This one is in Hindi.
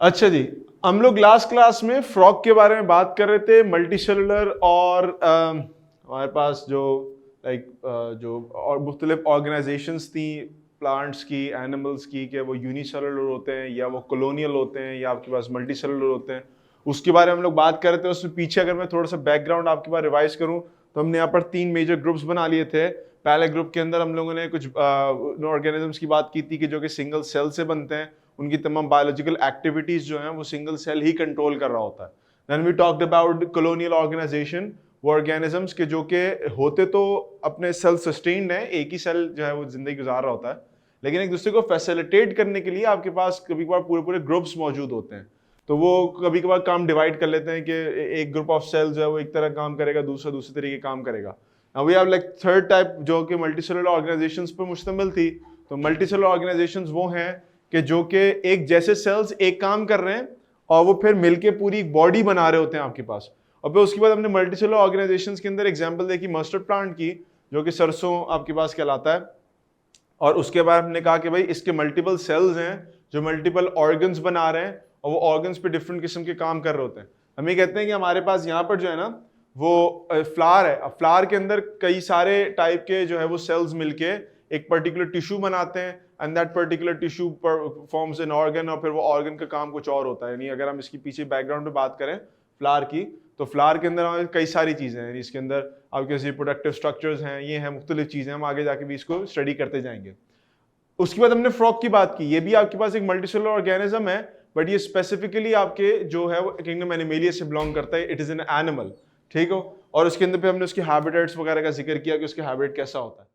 अच्छा जी, हम लोग लास्ट क्लास में फ्रॉग के बारे में बात कर रहे थे, मल्टी सेलुलर और हमारे पास जो जो और मुख्तलिफ ऑर्गेनाइजेशंस थी, प्लांट्स की, एनिमल्स की, कि वो यूनिसेलुलर होते हैं या वो कॉलोनियल होते हैं या आपके पास मल्टी सेलुलर होते हैं, उसके बारे में हम लोग बात कर रहे थे। उसमें पीछे अगर मैं थोड़ा सा बैकग्राउंड आपके पास रिवाइज करूं तो हमने यहाँ पर 3 मेजर ग्रुप्स बना लिए थे। पहले ग्रुप के अंदर हम लोगों ने कुछ ऑर्गेनिजम्स की बात की थी कि जो कि सिंगल सेल से बनते हैं, उनकी तमाम बायोलॉजिकल एक्टिविटीज जो हैं वो सिंगल सेल ही कंट्रोल कर रहा होता है। Then we talked about colonial organisation, वो ऑर्गेनिजम्स के जो कि होते तो अपने सेल्फ सस्टेन्ड है, एक ही सेल जो है वो जिंदगी गुजार रहा होता है, लेकिन एक दूसरे को फैसिलिटेट करने के लिए आपके पास कभी कभार पूरे पूरे ग्रुप्स मौजूद होते हैं। तो वो कभी कभार काम डिवाइड कर लेते हैं कि एक ग्रुप ऑफ सेल्स जो है वो एक तरह काम करेगा, दूसरा दूसरे तरीके काम करेगा। Now we have like third type जो कि मल्टीसेलुलर ऑर्गेनाइजेशंस पर मुश्तमिल थी। तो मल्टीसेलुलर ऑर्गेनाइजेशंस वो हैं कि जो कि एक जैसे सेल्स एक काम कर रहे हैं और वो फिर मिलके पूरी बॉडी बना रहे होते हैं आपके पास। और फिर उसके बाद हमने मल्टीसेलुलर ऑर्गेनाइजेशंस के अंदर एग्जांपल देखी मस्टर्ड प्लांट की, जो कि सरसों आपके पास कहलाता है। और उसके बाद हमने कहा कि भाई इसके मल्टीपल सेल्स हैं जो मल्टीपल ऑर्गन्स बना रहे हैं और वो ऑर्गन्स पे डिफरेंट किस्म के काम कर रहे होते हैं। हम ये कहते हैं कि हमारे पास यहाँ पर जो है ना वो फ्लावर है। अब फ्लावर के अंदर कई सारे टाइप के जो है वो सेल्स मिलके एक पर्टिकुलर टिश्यू बनाते हैं, and that particular tissue forms an organ, और फिर वो ऑर्गन का काम कुछ और होता है। यानी अगर हम इसकी पीछे बैकग्राउंड में बात करें फ्लावर की, तो फ्लावर के अंदर हमारे कई सारी चीजें हैं। इसके अंदर आपके रिप्रोडक्टिव स्ट्रक्चर्स हैं, ये हैं मुख्तलिफ चीजें, हम आगे जाके भी इसको स्टडी करते जाएंगे। उसके बाद हमने फ्रॉग की बात की। ये भी आपके पास एक मल्टीसेलुलर ऑर्गेनिज्म है, बट ये स्पेसिफिकली आपके जो है वो किंगडम एनिमेलिया से बिलोंग करता है। इट इज एन एनिमल, ठीक हो। और उसके अंदर पे हमने उसकी हैबिटेट्स वगैरह का जिक्र किया कि उसके हैबिट कैसा होता है।